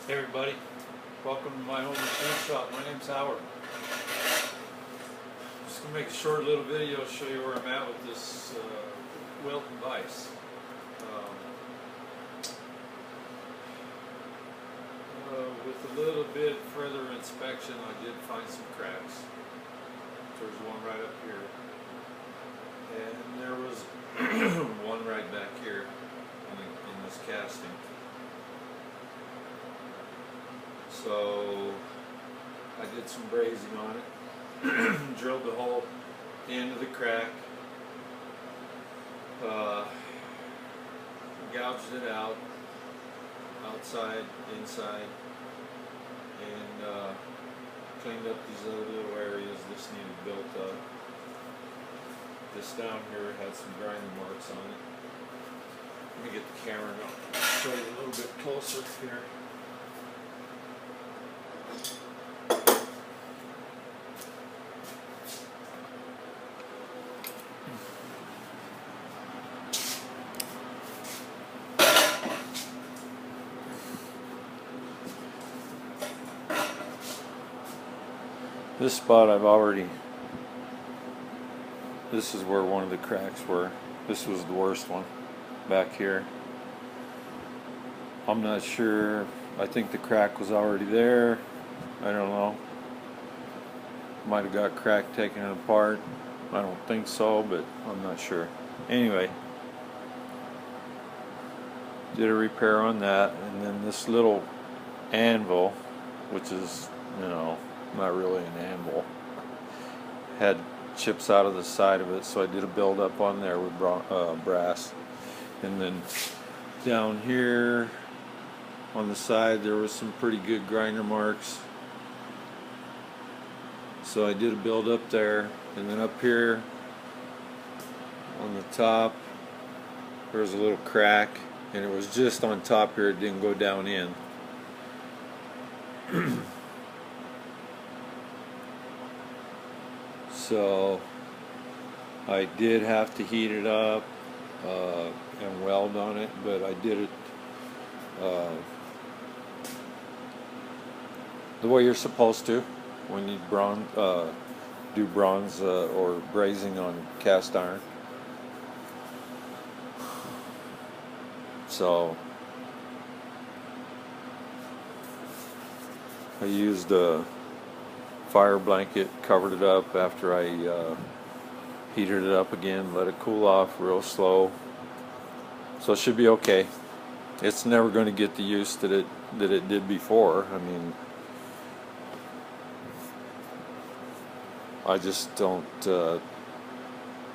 Hey everybody, welcome to my home machine shop. My name's Howard. Just going to make a short little video to show you where I'm at with this Wilton vise. With a little bit further inspection, I did find some cracks. There's one right up here, and there was one right back here in this casting. So I did some brazing on it, drilled the hole into the crack, gouged it out, outside, inside, and cleaned up these other little areas. This needed built up. This down here had some grinding marks on it. Let me get the camera and I'll show you a little bit closer here. This spot this is where one of the cracks were. This was the worst one back here. I'm not sure. I think the crack was already there. I don't know. Might have got crack taken apart. I don't think so, but I'm not sure. Anyway, did a repair on that, and then this little anvil, which is, not really an anvil, had chips out of the side of it, so I did a build up on there with brass. And then down here on the side there was some pretty good grinder marks, so I did a build up there. And then up here on the top there was a little crack, and it was just on top here, it didn't go down in. So I did have to heat it up and weld on it, but I did it the way you're supposed to when you do bronze or brazing on cast iron. So I used a fire blanket, covered it up after I heated it up again, let it cool off real slow. So it should be okay. It's never going to get the use that it did before. I mean, I just don't do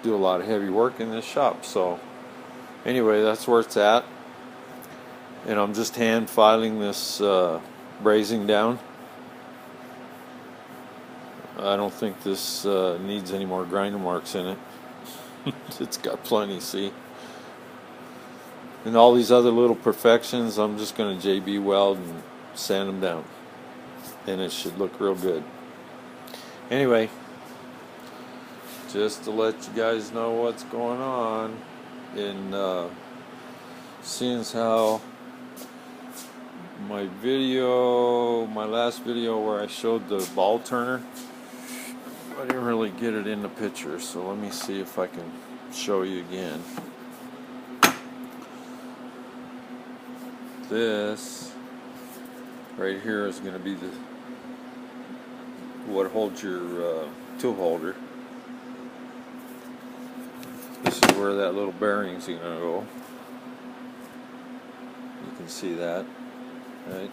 a lot of heavy work in this shop. So anyway, that's where it's at, and I'm just hand filing this brazing down. I don't think this needs any more grinder marks in it. It's got plenty, see? And all these other little perfections, I'm just going to JB weld and sand them down, and it should look real good. Anyway, just to let you guys know what's going on, and seeing as how my last video where I showed the ball turner, I didn't really get it in the picture, so let me see if I can show you again. This right here is going to be what holds your tool holder. This is where that little bearing's going to go. You can see that, right?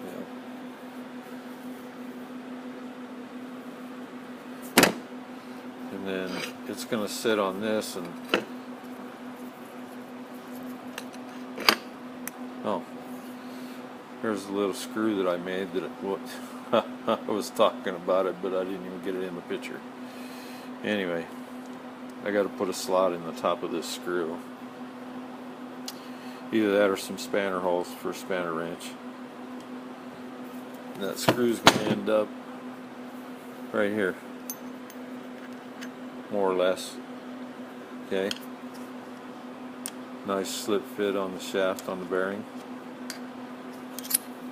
Yeah. And then it's going to sit on this, and here's the little screw that I made that I was talking about it, but I didn't even get it in the picture. Anyway, I got to put a slot in the top of this screw. Either that or some spanner holes for a spanner wrench. And that screw's going to end up right here, more or less. Okay. Nice slip fit on the shaft on the bearing.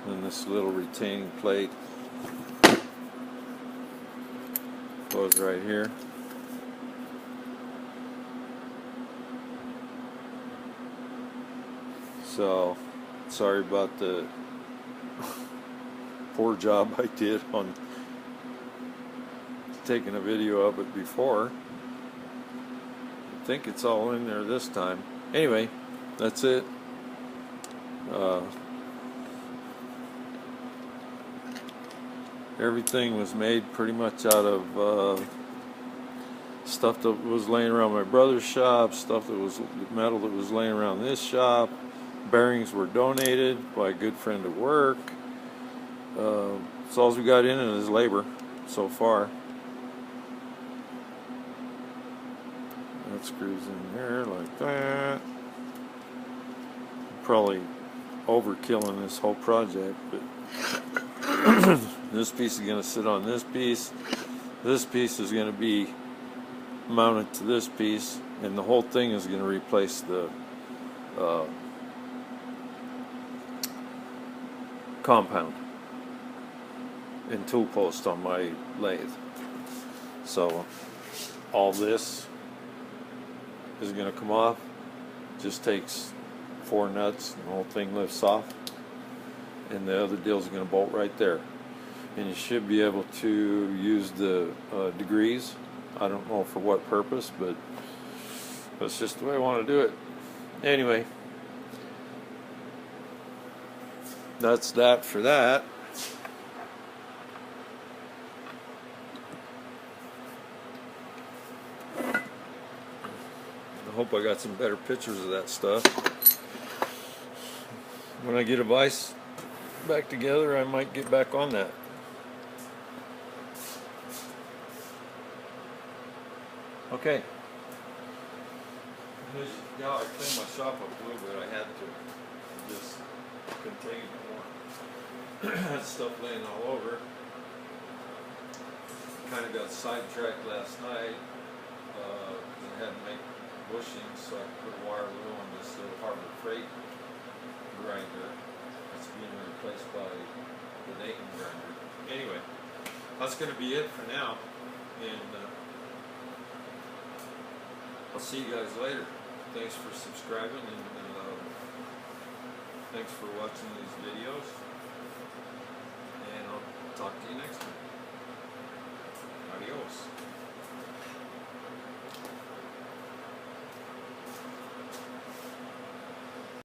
and this little retaining plate goes right here. So sorry about the poor job I did on taking a video of it before. I think it's all in there this time. Anyway, that's it. Everything was made pretty much out of stuff that was laying around my brother's shop, stuff that was metal that was laying around this shop. Bearings were donated by a good friend at work. It's all we got in it is labor so far. That screws in there like that. Probably overkilling this whole project, but this piece is going to sit on this piece. This piece is going to be mounted to this piece, and the whole thing is going to replace the compound and tool post on my lathe. So all this is going to come off. Just takes 4 nuts and the whole thing lifts off, and the other deal is going to bolt right there, and you should be able to use the degrees. I don't know for what purpose, but that's just the way I want to do it. Anyway, that's that for that. I hope I got some better pictures of that stuff. When I get a vise back together, I might get back on that. Okay. Yeah, I cleaned my shop up a little bit. I had to. Just couldn't take it anymore. Had stuff laying all over. Kind of got sidetracked last night. I had to make bushings, so I put a wire wheel on this little Harbor Freight grinder. It's being replaced by the Dayton grinder. Anyway, that's going to be it for now, and I'll see you guys later. Thanks for subscribing, and thanks for watching these videos, and I'll talk to you next time. Adios.